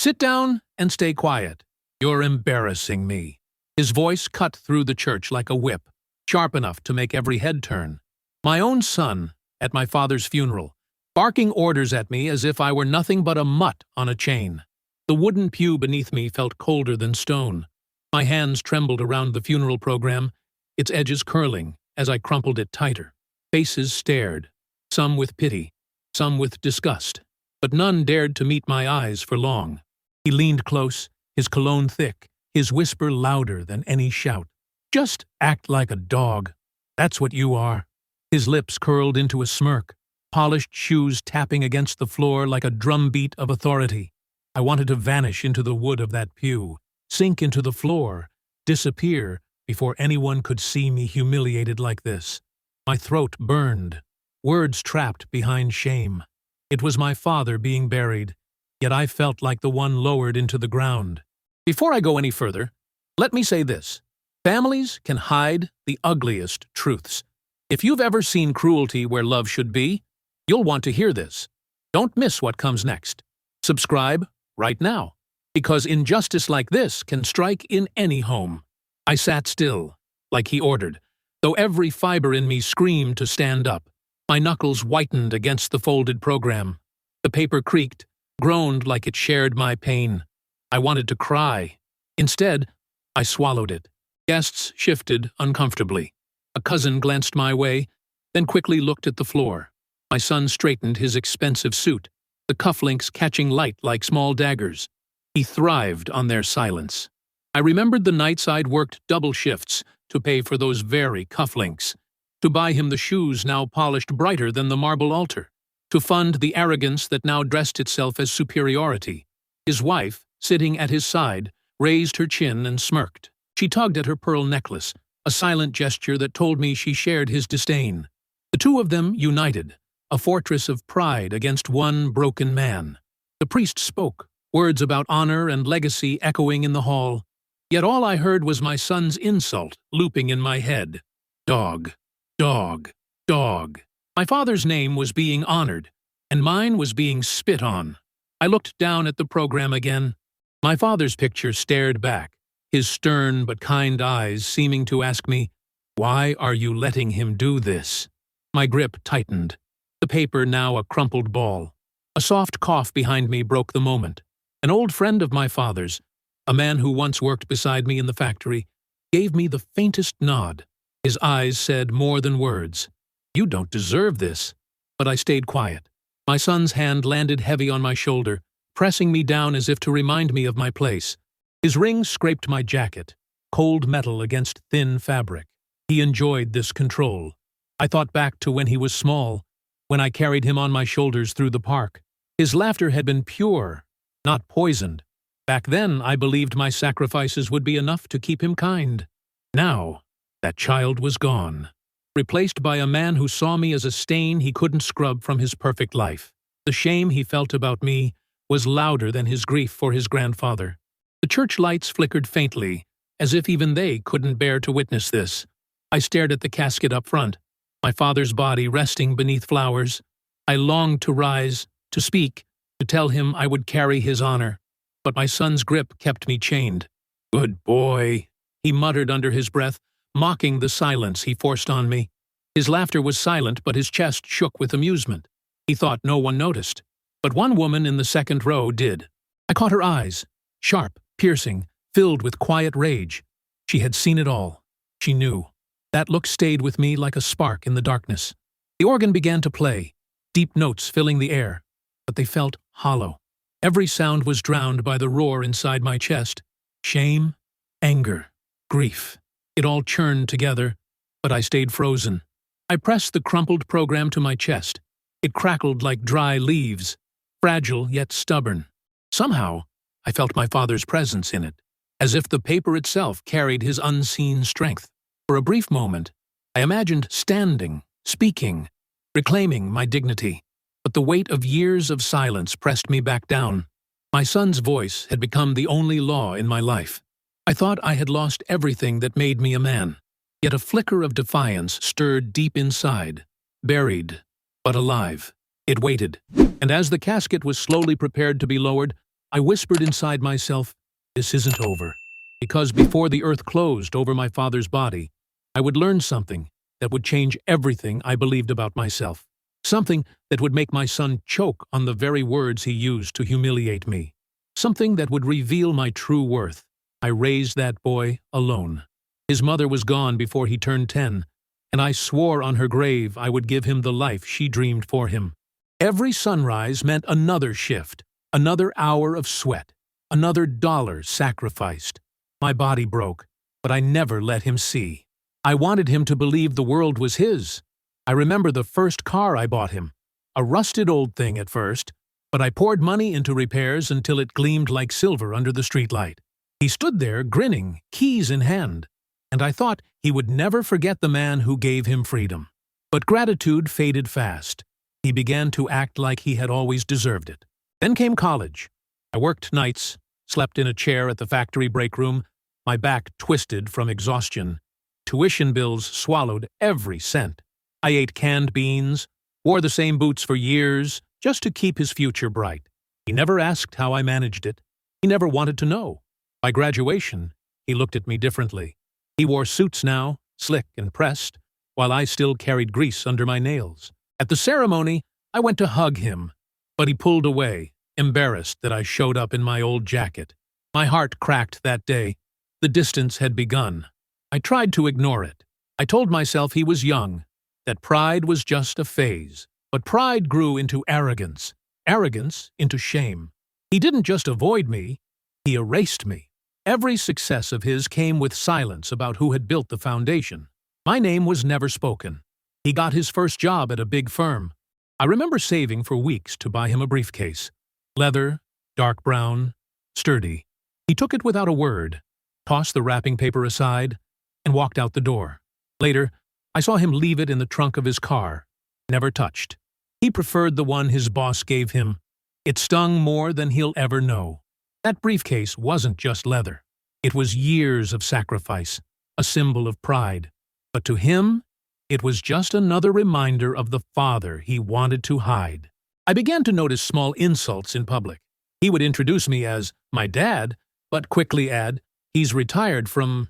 Sit down and stay quiet. You're embarrassing me." His voice cut through the church like a whip, sharp enough to make every head turn. My own son, at my father's funeral, barking orders at me as if I were nothing but a mutt on a chain. The wooden pew beneath me felt colder than stone. My hands trembled around the funeral program, its edges curling as I crumpled it tighter. Faces stared, some with pity, some with disgust, but none dared to meet my eyes for long. He leaned close, his cologne thick, his whisper louder than any shout. "Just act like a dog. That's what you are." His lips curled into a smirk, polished shoes tapping against the floor like a drumbeat of authority. I wanted to vanish into the wood of that pew, sink into the floor, disappear before anyone could see me humiliated like this. My throat burned, words trapped behind shame. It was my father being buried, yet I felt like the one lowered into the ground. Before I go any further, let me say this. Families can hide the ugliest truths. If you've ever seen cruelty where love should be, you'll want to hear this. Don't miss what comes next. Subscribe right now, because injustice like this can strike in any home. I sat still, like he ordered, though every fiber in me screamed to stand up. My knuckles whitened against the folded program. The paper creaked, groaned like it shared my pain. I wanted to cry. Instead, I swallowed it. Guests shifted uncomfortably. A cousin glanced my way, then quickly looked at the floor. My son straightened his expensive suit, the cufflinks catching light like small daggers. He thrived on their silence. I remembered the nights I'd worked double shifts to pay for those very cufflinks, to buy him the shoes now polished brighter than the marble altar, to fund the arrogance that now dressed itself as superiority. His wife, sitting at his side, raised her chin and smirked. She tugged at her pearl necklace, a silent gesture that told me she shared his disdain. The two of them united, a fortress of pride against one broken man. The priest spoke, words about honor and legacy echoing in the hall, yet all I heard was my son's insult looping in my head. Dog, dog, dog. My father's name was being honored, and mine was being spit on. I looked down at the program again. My father's picture stared back, his stern but kind eyes seeming to ask me, "Why are you letting him do this?" My grip tightened, the paper now a crumpled ball. A soft cough behind me broke the moment. An old friend of my father's, a man who once worked beside me in the factory, gave me the faintest nod. His eyes said more than words. "You don't deserve this." But I stayed quiet. My son's hand landed heavy on my shoulder, pressing me down as if to remind me of my place. His ring scraped my jacket, cold metal against thin fabric. He enjoyed this control. I thought back to when he was small, when I carried him on my shoulders through the park. His laughter had been pure, not poisoned. Back then, I believed my sacrifices would be enough to keep him kind. Now, that child was gone, replaced by a man who saw me as a stain he couldn't scrub from his perfect life. The shame he felt about me was louder than his grief for his grandfather. The church lights flickered faintly, as if even they couldn't bear to witness this. I stared at the casket up front, my father's body resting beneath flowers. I longed to rise, to speak, to tell him I would carry his honor, but my son's grip kept me chained. "Good boy," he muttered under his breath, mocking the silence he forced on me. His laughter was silent, but his chest shook with amusement. He thought no one noticed, but one woman in the second row did. I caught her eyes, sharp, piercing, filled with quiet rage. She had seen it all. She knew. That look stayed with me like a spark in the darkness. The organ began to play, deep notes filling the air, but they felt hollow. Every sound was drowned by the roar inside my chest. Shame, anger, grief. It all churned together, but I stayed frozen. I pressed the crumpled program to my chest. It crackled like dry leaves, fragile yet stubborn. Somehow, I felt my father's presence in it, as if the paper itself carried his unseen strength. For a brief moment, I imagined standing, speaking, reclaiming my dignity. But the weight of years of silence pressed me back down. My son's voice had become the only law in my life. I thought I had lost everything that made me a man. Yet a flicker of defiance stirred deep inside, buried, but alive. It waited, and as the casket was slowly prepared to be lowered, I whispered inside myself, this isn't over. Because before the earth closed over my father's body, I would learn something that would change everything I believed about myself. Something that would make my son choke on the very words he used to humiliate me. Something that would reveal my true worth. I raised that boy alone. His mother was gone before he turned 10, and I swore on her grave I would give him the life she dreamed for him. Every sunrise meant another shift, another hour of sweat, another dollar sacrificed. My body broke, but I never let him see. I wanted him to believe the world was his. I remember the first car I bought him. A rusted old thing at first, but I poured money into repairs until it gleamed like silver under the streetlight. He stood there, grinning, keys in hand, and I thought he would never forget the man who gave him freedom. But gratitude faded fast. He began to act like he had always deserved it. Then came college. I worked nights, slept in a chair at the factory break room, my back twisted from exhaustion. Tuition bills swallowed every cent. I ate canned beans, wore the same boots for years, just to keep his future bright. He never asked how I managed it. He never wanted to know. By graduation, he looked at me differently. He wore suits now, slick and pressed, while I still carried grease under my nails. At the ceremony, I went to hug him, but he pulled away, embarrassed that I showed up in my old jacket. My heart cracked that day. The distance had begun. I tried to ignore it. I told myself he was young, that pride was just a phase. But pride grew into arrogance, arrogance into shame. He didn't just avoid me, he erased me. Every success of his came with silence about who had built the foundation. My name was never spoken. He got his first job at a big firm. I remember saving for weeks to buy him a briefcase. Leather, dark brown, sturdy. He took it without a word, tossed the wrapping paper aside, and walked out the door. Later, I saw him leave it in the trunk of his car, never touched. He preferred the one his boss gave him. It stung more than he'll ever know. That briefcase wasn't just leather. It was years of sacrifice, a symbol of pride. But to him, it was just another reminder of the father he wanted to hide. I began to notice small insults in public. He would introduce me as my dad, but quickly add, he's retired from,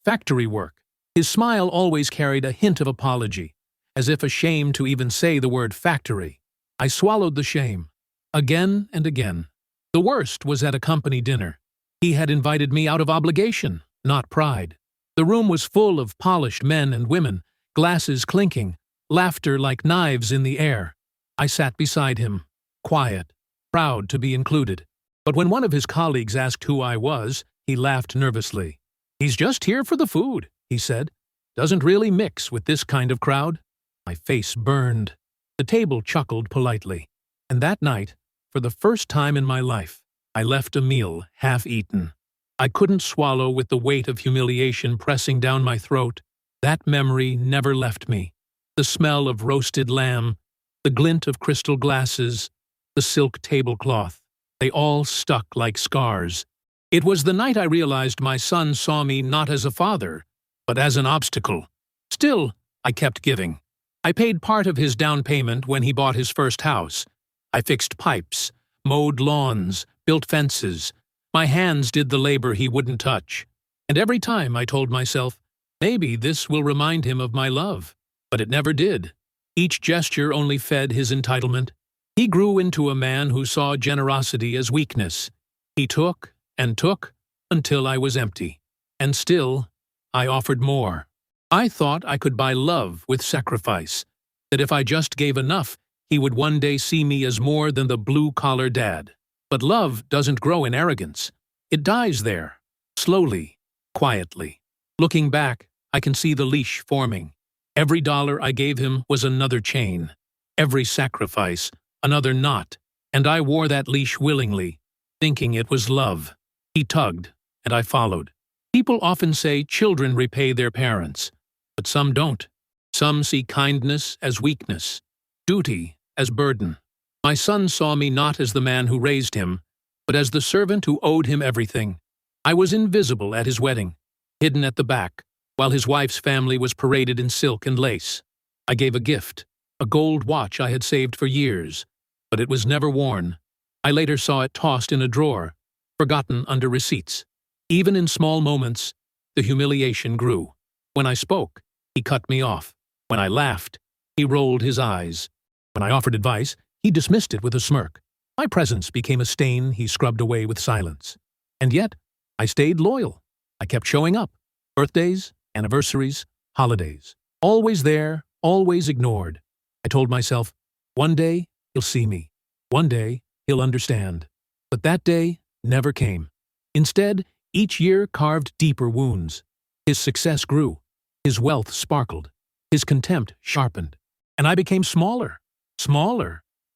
factory work. His smile always carried a hint of apology, as if ashamed to even say the word factory. I swallowed the shame. Again and again. The worst was at a company dinner. He had invited me out of obligation, not pride. The room was full of polished men and women, glasses clinking, laughter like knives in the air. I sat beside him, quiet, proud to be included. But when one of his colleagues asked who I was, he laughed nervously. "He's just here for the food," he said. "Doesn't really mix with this kind of crowd." My face burned. The table chuckled politely. And that night, for the first time in my life, I left a meal half-eaten. I couldn't swallow with the weight of humiliation pressing down my throat. That memory never left me. The smell of roasted lamb, the glint of crystal glasses, the silk tablecloth, they all stuck like scars. It was the night I realized my son saw me not as a father, but as an obstacle. Still, I kept giving. I paid part of his down payment when he bought his first house. I fixed pipes, mowed lawns, built fences. My hands did the labor he wouldn't touch. And every time I told myself, maybe this will remind him of my love. But it never did. Each gesture only fed his entitlement. He grew into a man who saw generosity as weakness. He took and took until I was empty. And still, I offered more. I thought I could buy love with sacrifice, that if I just gave enough, he would one day see me as more than the blue-collar dad. But love doesn't grow in arrogance. It dies there, slowly, quietly. Looking back, I can see the leash forming. Every dollar I gave him was another chain. Every sacrifice, another knot. And I wore that leash willingly, thinking it was love. He tugged, and I followed. People often say children repay their parents, but some don't. Some see kindness as weakness, duty as burden. My son saw me not as the man who raised him, but as the servant who owed him everything. I was invisible at his wedding, hidden at the back, while his wife's family was paraded in silk and lace. I gave a gift, a gold watch I had saved for years, but it was never worn. I later saw it tossed in a drawer, forgotten under receipts. Even in small moments, the humiliation grew. When I spoke, he cut me off. When I laughed, he rolled his eyes. When I offered advice, he dismissed it with a smirk. My presence became a stain he scrubbed away with silence. And yet, I stayed loyal. I kept showing up. Birthdays, anniversaries, holidays. Always there, always ignored. I told myself, one day he'll see me. One day he'll understand. But that day never came. Instead, each year carved deeper wounds. His success grew. His wealth sparkled. His contempt sharpened. And I became smaller,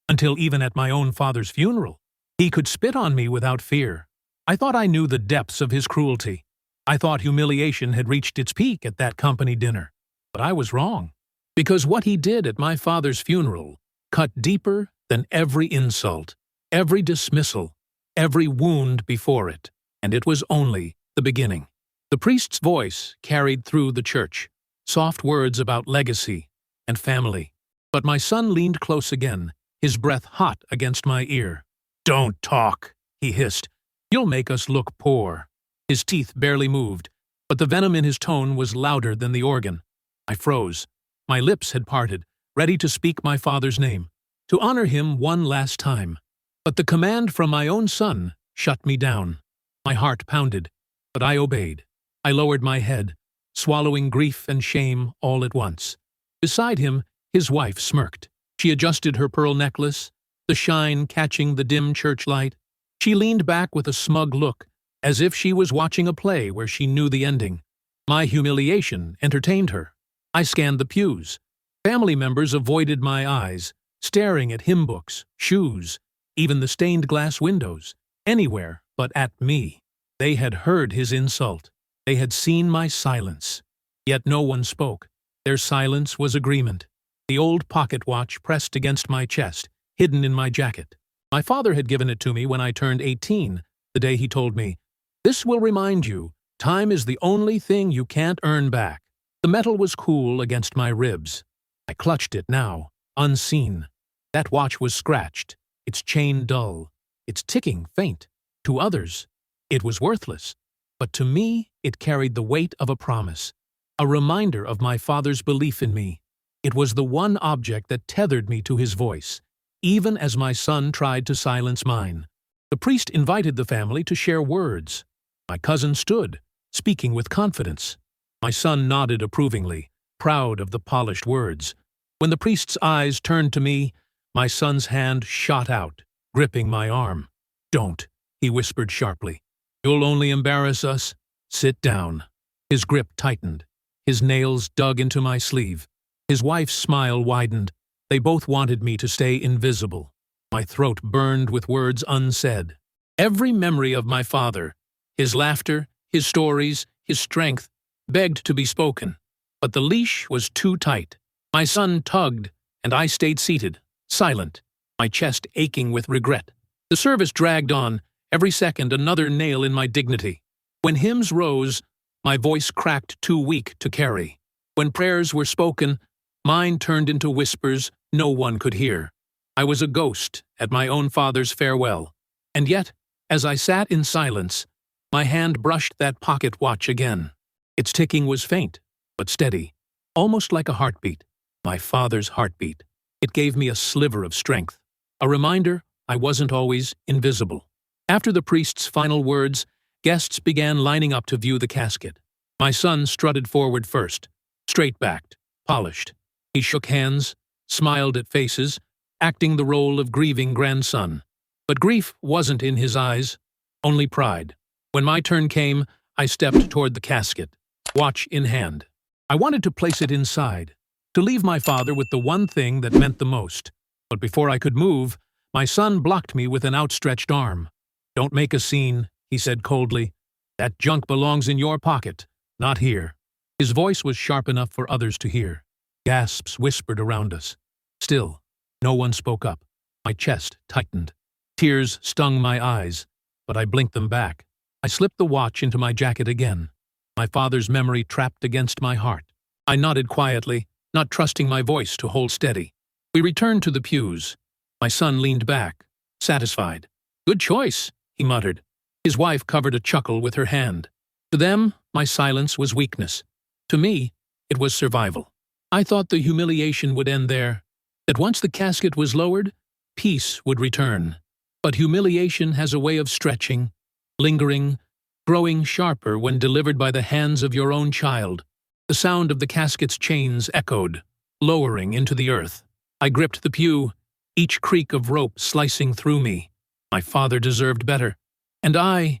until even at my own father's funeral, he could spit on me without fear. I thought I knew the depths of his cruelty. I thought humiliation had reached its peak at that company dinner. But I was wrong. Because what he did at my father's funeral cut deeper than every insult, every dismissal, every wound before it. And it was only the beginning. The priest's voice carried through the church, soft words about legacy and family. But my son leaned close again, his breath hot against my ear. "Don't talk," he hissed. "You'll make us look poor." His teeth barely moved, but the venom in his tone was louder than the organ. I froze. My lips had parted, ready to speak my father's name, to honor him one last time. But the command from my own son shut me down. My heart pounded, but I obeyed. I lowered my head, swallowing grief and shame all at once. Beside him, his wife smirked. She adjusted her pearl necklace, the shine catching the dim church light. She leaned back with a smug look, as if she was watching a play where she knew the ending. My humiliation entertained her. I scanned the pews. Family members avoided my eyes, staring at hymn books, shoes, even the stained glass windows, anywhere but at me. They had heard his insult. They had seen my silence. Yet no one spoke. Their silence was agreement. The old pocket watch pressed against my chest, hidden in my jacket. My father had given it to me when I turned 18, the day he told me, "This will remind you, time is the only thing you can't earn back." The metal was cool against my ribs. I clutched it now, unseen. That watch was scratched, its chain dull, its ticking faint. To others, it was worthless. But to me, it carried the weight of a promise, a reminder of my father's belief in me. It was the one object that tethered me to his voice, even as my son tried to silence mine. The priest invited the family to share words. My cousin stood, speaking with confidence. My son nodded approvingly, proud of the polished words. When the priest's eyes turned to me, my son's hand shot out, gripping my arm. "Don't," he whispered sharply. "You'll only embarrass us. Sit down." His grip tightened. His nails dug into my sleeve. His wife's smile widened. They both wanted me to stay invisible. My throat burned with words unsaid. Every memory of my father, his laughter, his stories, his strength, begged to be spoken. But the leash was too tight. My son tugged, and I stayed seated, silent, my chest aching with regret. The service dragged on, every second another nail in my dignity. When hymns rose, my voice cracked too weak to carry. When prayers were spoken, mine turned into whispers no one could hear. I was a ghost at my own father's farewell. And yet, as I sat in silence, my hand brushed that pocket watch again. Its ticking was faint, but steady, almost like a heartbeat, my father's heartbeat. It gave me a sliver of strength, a reminder I wasn't always invisible. After the priest's final words, guests began lining up to view the casket. My son strutted forward first, straight-backed, polished. He shook hands, smiled at faces, acting the role of grieving grandson. But grief wasn't in his eyes, only pride. When my turn came, I stepped toward the casket, watch in hand. I wanted to place it inside, to leave my father with the one thing that meant the most. But before I could move, my son blocked me with an outstretched arm. "Don't make a scene," he said coldly. "That junk belongs in your pocket, not here." His voice was sharp enough for others to hear. Gasps whispered around us. Still, no one spoke up. My chest tightened. Tears stung my eyes, but I blinked them back. I slipped the watch into my jacket again, my father's memory trapped against my heart. I nodded quietly, not trusting my voice to hold steady. We returned to the pews. My son leaned back, satisfied. Good choice, he muttered. His wife covered a chuckle with her hand. To them, my silence was weakness. To me, it was survival. I thought the humiliation would end there, that once the casket was lowered, peace would return. But humiliation has a way of stretching, lingering, growing sharper when delivered by the hands of your own child. The sound of the casket's chains echoed, lowering into the earth. I gripped the pew, each creak of rope slicing through me. My father deserved better. And I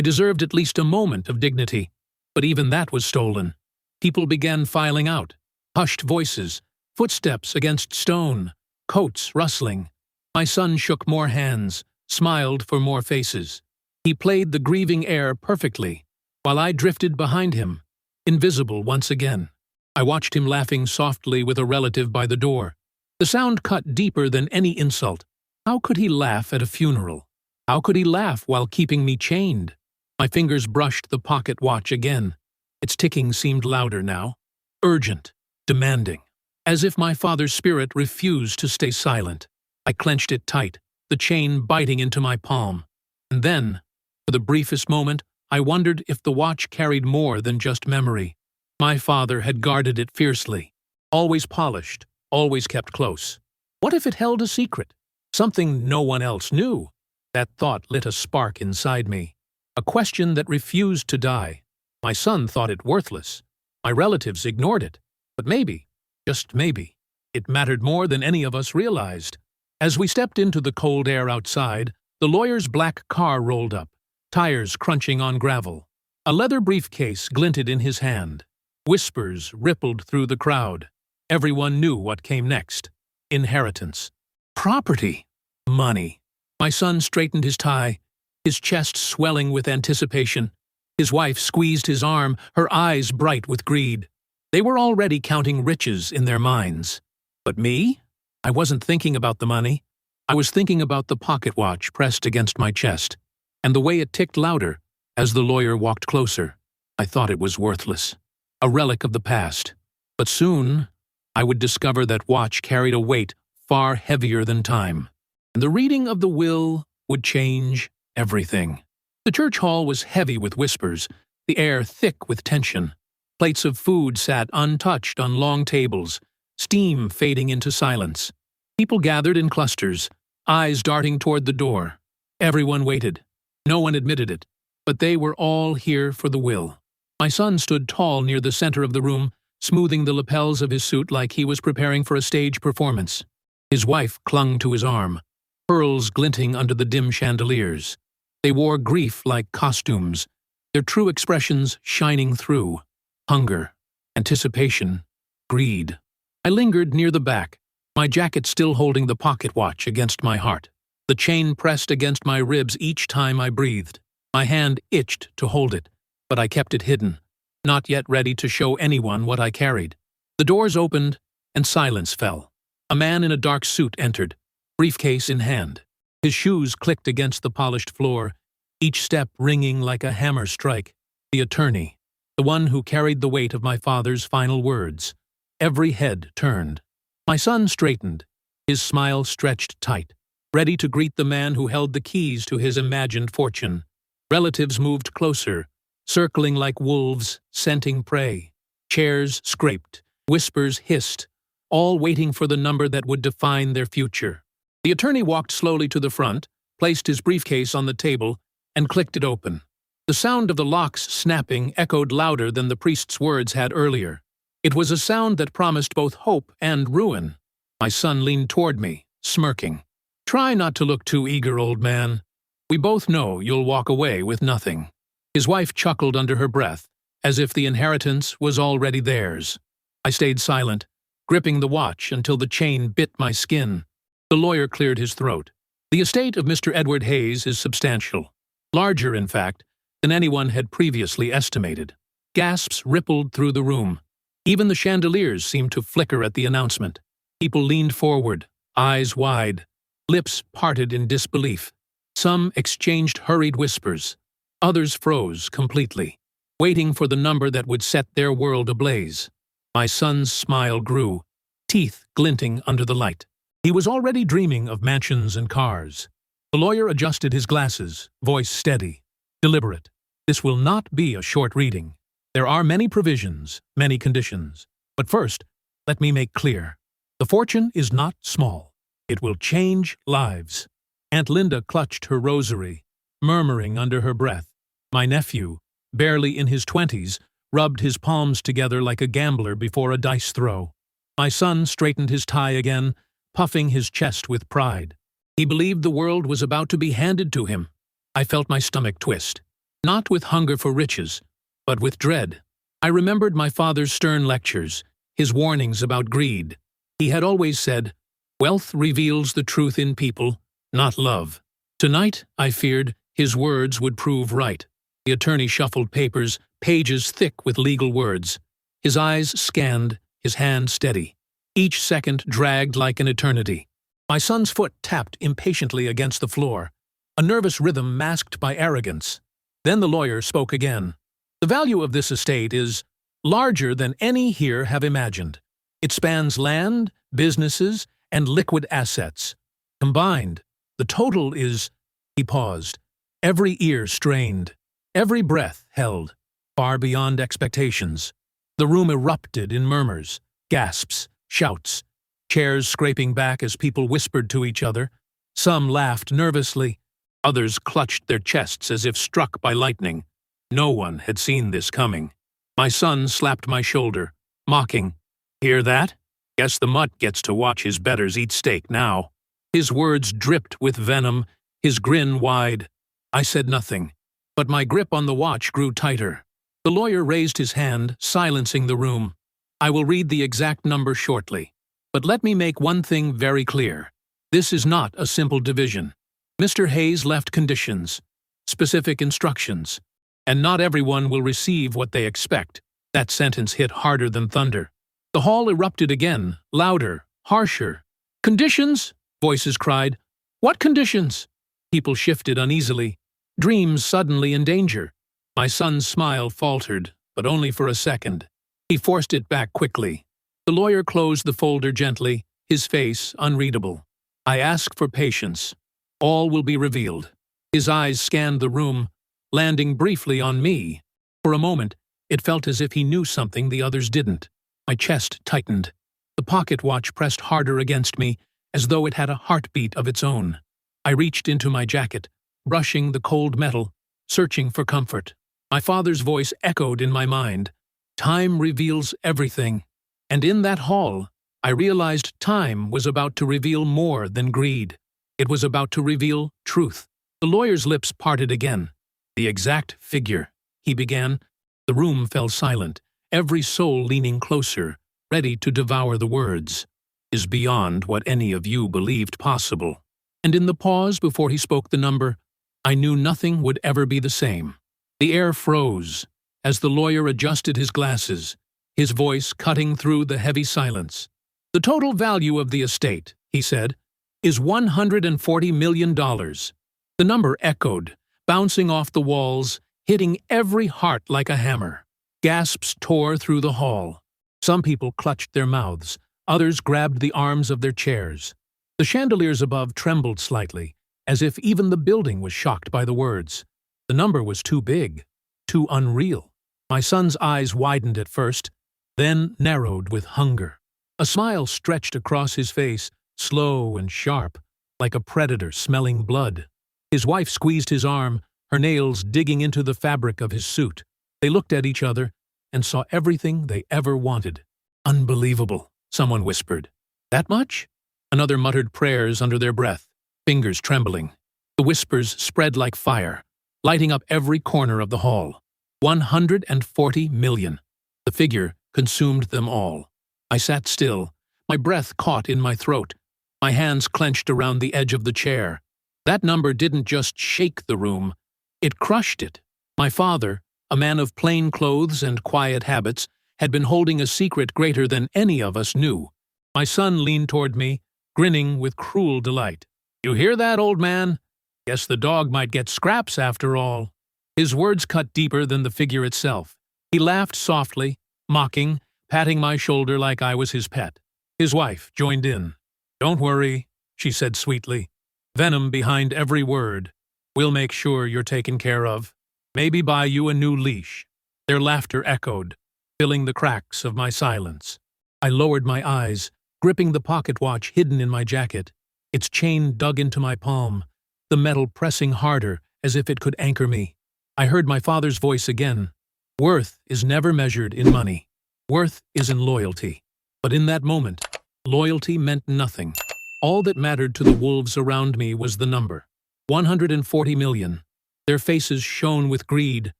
deserved at least a moment of dignity. But even that was stolen. People began filing out. Hushed voices, footsteps against stone, coats rustling. My son shook more hands, smiled for more faces. He played the grieving air perfectly, while I drifted behind him, invisible once again. I watched him laughing softly with a relative by the door. The sound cut deeper than any insult. How could he laugh at a funeral? How could he laugh while keeping me chained? My fingers brushed the pocket watch again. Its ticking seemed louder now, urgent, demanding, as if my father's spirit refused to stay silent. I clenched it tight, the chain biting into my palm. And then, for the briefest moment, I wondered if the watch carried more than just memory. My father had guarded it fiercely, always polished, always kept close. What if it held a secret? Something no one else knew? That thought lit a spark inside me. A question that refused to die. My son thought it worthless. My relatives ignored it. But maybe, just maybe, it mattered more than any of us realized. As we stepped into the cold air outside, the lawyer's black car rolled up, tires crunching on gravel. A leather briefcase glinted in his hand. Whispers rippled through the crowd. Everyone knew what came next. Inheritance. Property. Money. My son straightened his tie, his chest swelling with anticipation. His wife squeezed his arm, her eyes bright with greed. They were already counting riches in their minds. But me? I wasn't thinking about the money. I was thinking about the pocket watch pressed against my chest, and the way it ticked louder as the lawyer walked closer. I thought it was worthless, a relic of the past. But soon, I would discover that watch carried a weight far heavier than time. And the reading of the will would change everything. The church hall was heavy with whispers, the air thick with tension. Plates of food sat untouched on long tables, steam fading into silence. People gathered in clusters, eyes darting toward the door. Everyone waited. No one admitted it, but they were all here for the will. My son stood tall near the center of the room, smoothing the lapels of his suit like he was preparing for a stage performance. His wife clung to his arm, pearls glinting under the dim chandeliers. They wore grief like costumes, their true expressions shining through. Hunger, anticipation, greed. I lingered near the back, my jacket still holding the pocket watch against my heart. The chain pressed against my ribs each time I breathed. My hand itched to hold it, but I kept it hidden, not yet ready to show anyone what I carried. The doors opened, and silence fell. A man in a dark suit entered, briefcase in hand. His shoes clicked against the polished floor, each step ringing like a hammer strike. The attorney, the one who carried the weight of my father's final words. Every head turned. My son straightened, his smile stretched tight, ready to greet the man who held the keys to his imagined fortune. Relatives moved closer, circling like wolves, scenting prey. Chairs scraped, whispers hissed, all waiting for the number that would define their future. The attorney walked slowly to the front, placed his briefcase on the table, and clicked it open. The sound of the locks snapping echoed louder than the priest's words had earlier. It was a sound that promised both hope and ruin. My son leaned toward me, smirking. "Try not to look too eager, old man. We both know you'll walk away with nothing." His wife chuckled under her breath, as if the inheritance was already theirs. I stayed silent, gripping the watch until the chain bit my skin. The lawyer cleared his throat. The estate of Mr. Edward Hayes is substantial. Larger, in fact, than anyone had previously estimated. Gasps rippled through the room. Even the chandeliers seemed to flicker at the announcement. People leaned forward, eyes wide, lips parted in disbelief. Some exchanged hurried whispers. Others froze completely, waiting for the number that would set their world ablaze. My son's smile grew, teeth glinting under the light. He was already dreaming of mansions and cars. The lawyer adjusted his glasses, voice steady, deliberate. This will not be a short reading. There are many provisions, many conditions. But first, let me make clear. The fortune is not small. It will change lives. Aunt Linda clutched her rosary, murmuring under her breath. My nephew, barely in his 20s, rubbed his palms together like a gambler before a dice throw. My son straightened his tie again, puffing his chest with pride. He believed the world was about to be handed to him. I felt my stomach twist, not with hunger for riches, but with dread. I remembered my father's stern lectures, his warnings about greed. He had always said, "Wealth reveals the truth in people, not love." Tonight, I feared, his words would prove right. The attorney shuffled papers, pages thick with legal words. His eyes scanned, his hand steady. Each second dragged like an eternity. My son's foot tapped impatiently against the floor, a nervous rhythm masked by arrogance. Then the lawyer spoke again. The value of this estate is larger than any here have imagined. It spans land, businesses, and liquid assets. Combined, the total is— He paused, every ear strained, every breath held, far beyond expectations. The room erupted in murmurs, gasps, shouts, chairs scraping back as people whispered to each other. Some laughed nervously, others clutched their chests as if struck by lightning. No one had seen this coming. My son slapped my shoulder, mocking. "Hear that? Guess the mutt gets to watch his betters eat steak now." His words dripped with venom, his grin wide. I said nothing, but my grip on the watch grew tighter. The lawyer raised his hand, silencing the room. "I will read the exact number shortly. But let me make one thing very clear. This is not a simple division. Mr. Hayes left conditions, specific instructions, and not everyone will receive what they expect." That sentence hit harder than thunder. The hall erupted again, louder, harsher. "Conditions?" voices cried. "What conditions?" People shifted uneasily, dreams suddenly in danger. My son's smile faltered, but only for a second. He forced it back quickly. The lawyer closed the folder gently, his face unreadable. "I ask for patience. All will be revealed." His eyes scanned the room, landing briefly on me. For a moment, it felt as if he knew something the others didn't. My chest tightened. The pocket watch pressed harder against me, as though it had a heartbeat of its own. I reached into my jacket, brushing the cold metal, searching for comfort. My father's voice echoed in my mind. Time reveals everything. And in that hall, I realized time was about to reveal more than greed. It was about to reveal truth. The lawyer's lips parted again. "The exact figure," he began. The room fell silent, every soul leaning closer, ready to devour the words. "Is beyond what any of you believed possible." And in the pause before he spoke the number, I knew nothing would ever be the same. The air froze as the lawyer adjusted his glasses, his voice cutting through the heavy silence. "The total value of the estate," he said, "is $140 million. The number echoed, bouncing off the walls, hitting every heart like a hammer. Gasps tore through the hall. Some people clutched their mouths, others grabbed the arms of their chairs. The chandeliers above trembled slightly, as if even the building was shocked by the words. The number was too big, too unreal. My son's eyes widened at first, then narrowed with hunger. A smile stretched across his face, slow and sharp, like a predator smelling blood. His wife squeezed his arm, her nails digging into the fabric of his suit. They looked at each other and saw everything they ever wanted. "Unbelievable," someone whispered. "That much?" Another muttered prayers under their breath, fingers trembling. The whispers spread like fire, lighting up every corner of the hall. 140 million. The figure consumed them all. I sat still, my breath caught in my throat, my hands clenched around the edge of the chair. That number didn't just shake the room, it crushed it. My father, a man of plain clothes and quiet habits, had been holding a secret greater than any of us knew. My son leaned toward me, grinning with cruel delight. "You hear that, old man? Guess the dog might get scraps after all." His words cut deeper than the figure itself. He laughed softly, mocking, patting my shoulder like I was his pet. His wife joined in. "Don't worry," she said sweetly. venom behind every word. We'll make sure you're taken care of. Maybe buy you a new leash. Their laughter echoed, filling the cracks of my silence. I lowered my eyes, gripping the pocket watch hidden in my jacket. Its chain dug into my palm, the metal pressing harder as if it could anchor me. I heard my father's voice again. Worth is never measured in money. Worth is in loyalty. But in that moment, loyalty meant nothing. All that mattered to the wolves around me was the number. 140 million. Their faces shone with greed,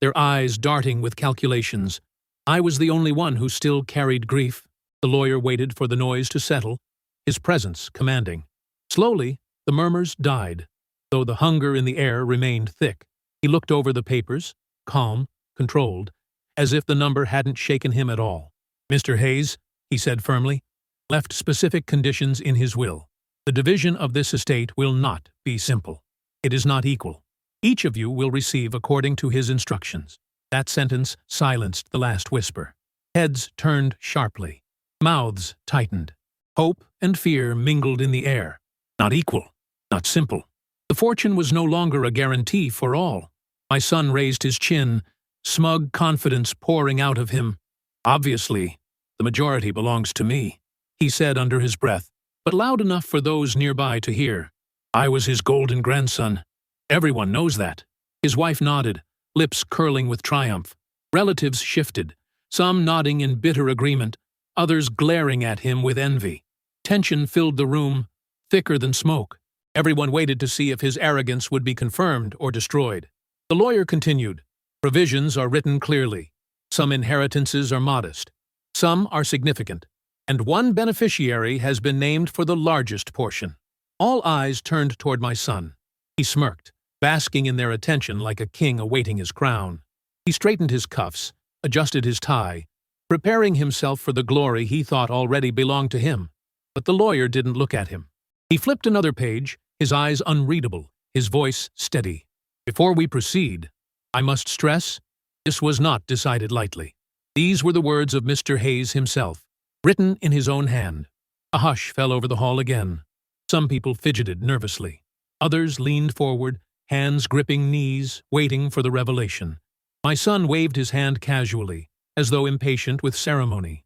their eyes darting with calculations. I was the only one who still carried grief. The lawyer waited for the noise to settle, his presence commanding. Slowly, the murmurs died, though the hunger in the air remained thick. He looked over the papers, calm, controlled, as if the number hadn't shaken him at all. Mr. Hayes, he said firmly, left specific conditions in his will. The division of this estate will not be simple. It is not equal. Each of you will receive according to his instructions. That sentence silenced the last whisper. Heads turned sharply. Mouths tightened. Hope and fear mingled in the air. Not equal. Not simple. The fortune was no longer a guarantee for all. My son raised his chin, smug confidence pouring out of him. Obviously, the majority belongs to me, he said under his breath, but loud enough for those nearby to hear. I was his golden grandson. Everyone knows that. His wife nodded, lips curling with triumph. Relatives shifted, some nodding in bitter agreement, others glaring at him with envy. Tension filled the room, thicker than smoke. Everyone waited to see if his arrogance would be confirmed or destroyed. The lawyer continued. Provisions are written clearly. Some inheritances are modest. Some are significant. And one beneficiary has been named for the largest portion. All eyes turned toward my son. He smirked, basking in their attention like a king awaiting his crown. He straightened his cuffs, adjusted his tie, preparing himself for the glory he thought already belonged to him. But the lawyer didn't look at him. He flipped another page, his eyes unreadable, his voice steady. Before we proceed, I must stress, this was not decided lightly. These were the words of Mr. Hayes himself, written in his own hand. A hush fell over the hall again. Some people fidgeted nervously. Others leaned forward, hands gripping knees, waiting for the revelation. My son waved his hand casually, as though impatient with ceremony.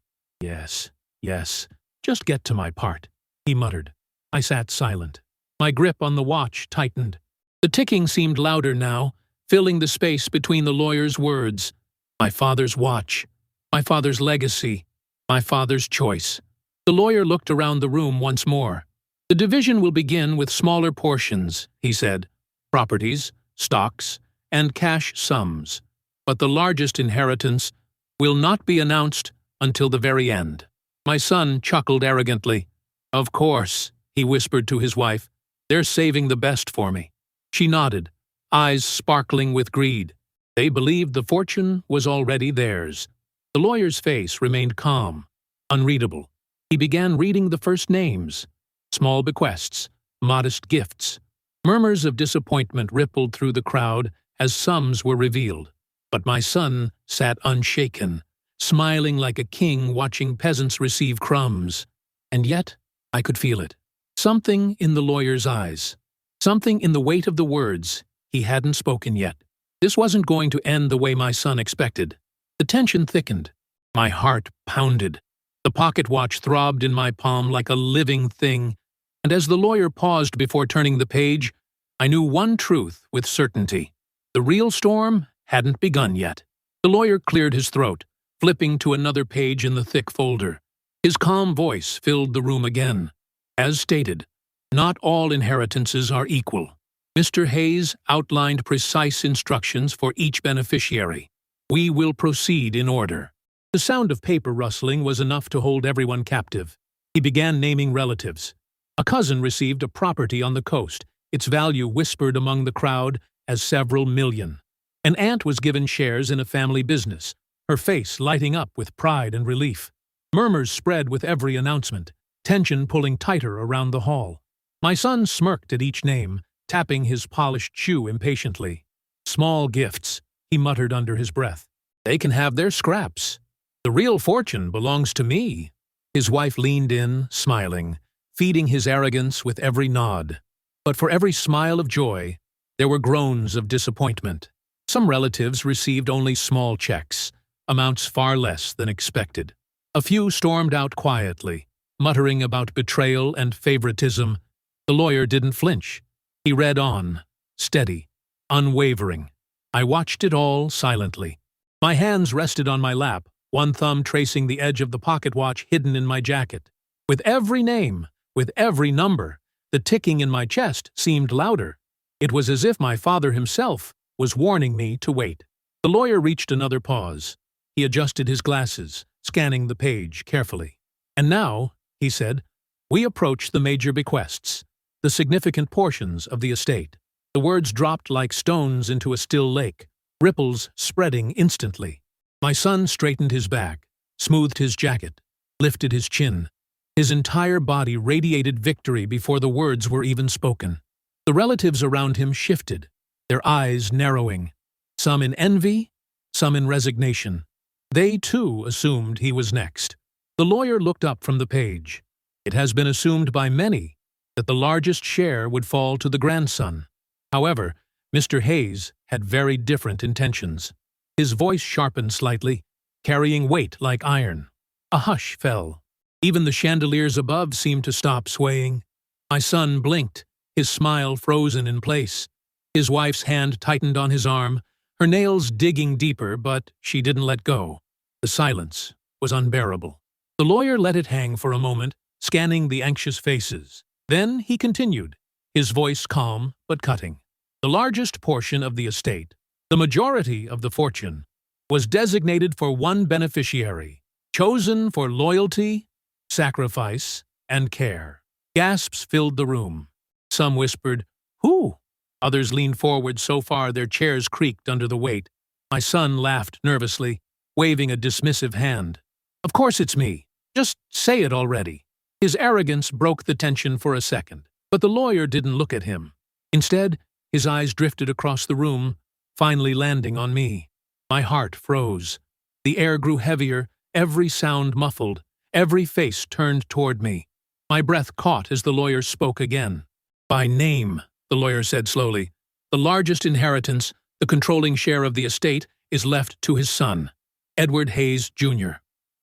Yes, just get to my part, he muttered. I sat silent. My grip on the watch tightened. The ticking seemed louder now, filling the space between the lawyer's words. My father's watch, my father's legacy, my father's choice. The lawyer looked around the room once more. The division will begin with smaller portions, he said. Properties, stocks, and cash sums. But the largest inheritance will not be announced until the very end. My son chuckled arrogantly. Of course, he whispered to his wife. They're saving the best for me. She nodded, eyes sparkling with greed. They believed the fortune was already theirs. The lawyer's face remained calm, unreadable. He began reading the first names. Small bequests, modest gifts. Murmurs of disappointment rippled through the crowd as sums were revealed. But my son sat unshaken, smiling like a king watching peasants receive crumbs. And yet, I could feel it. Something in the lawyer's eyes. Something in the weight of the words he hadn't spoken yet. This wasn't going to end the way my son expected. The tension thickened. My heart pounded. The pocket watch throbbed in my palm like a living thing, and as the lawyer paused before turning the page, I knew one truth with certainty. The real storm hadn't begun yet. The lawyer cleared his throat, flipping to another page in the thick folder. His calm voice filled the room again. As stated, not all inheritances are equal. Mr. Hayes outlined precise instructions for each beneficiary. We will proceed in order. The sound of paper rustling was enough to hold everyone captive. He began naming relatives. A cousin received a property on the coast, its value whispered among the crowd as several million. An aunt was given shares in a family business, her face lighting up with pride and relief. Murmurs spread with every announcement, tension pulling tighter around the hall. My son smirked at each name, tapping his polished shoe impatiently. Small gifts, he muttered under his breath. They can have their scraps. The real fortune belongs to me. His wife leaned in, smiling, feeding his arrogance with every nod. But for every smile of joy, there were groans of disappointment. Some relatives received only small checks, amounts far less than expected. A few stormed out quietly, muttering about betrayal and favoritism. The lawyer didn't flinch. He read on, steady, unwavering. I watched it all silently. My hands rested on my lap, one thumb tracing the edge of the pocket watch hidden in my jacket. With every name, with every number, the ticking in my chest seemed louder. It was as if my father himself was warning me to wait. The lawyer reached another pause. He adjusted his glasses, scanning the page carefully. And now, he said, we approach the major bequests, the significant portions of the estate. The words dropped like stones into a still lake, ripples spreading instantly. My son straightened his back, smoothed his jacket, lifted his chin. His entire body radiated victory before the words were even spoken. The relatives around him shifted, their eyes narrowing, some in envy, some in resignation. They, too, assumed he was next. The lawyer looked up from the page. It has been assumed by many that the largest share would fall to the grandson. However, Mr. Hayes had very different intentions. His voice sharpened slightly, carrying weight like iron. A hush fell. Even the chandeliers above seemed to stop swaying. My son blinked, his smile frozen in place. His wife's hand tightened on his arm, her nails digging deeper, but she didn't let go. The silence was unbearable. The lawyer let it hang for a moment, scanning the anxious faces. Then he continued, his voice calm but cutting. The largest portion of the estate, the majority of the fortune, was designated for one beneficiary, chosen for loyalty, sacrifice, and care. Gasps filled the room. Some whispered, "Who?" Others leaned forward so far their chairs creaked under the weight. My son laughed nervously, waving a dismissive hand. "Of course it's me. Just say it already." His arrogance broke the tension for a second, but the lawyer didn't look at him. Instead, his eyes drifted across the room, finally landing on me. My heart froze. The air grew heavier, every sound muffled, every face turned toward me. My breath caught as the lawyer spoke again. "By name," the lawyer said slowly, "the largest inheritance, the controlling share of the estate, is left to his son, Edward Hayes, Jr.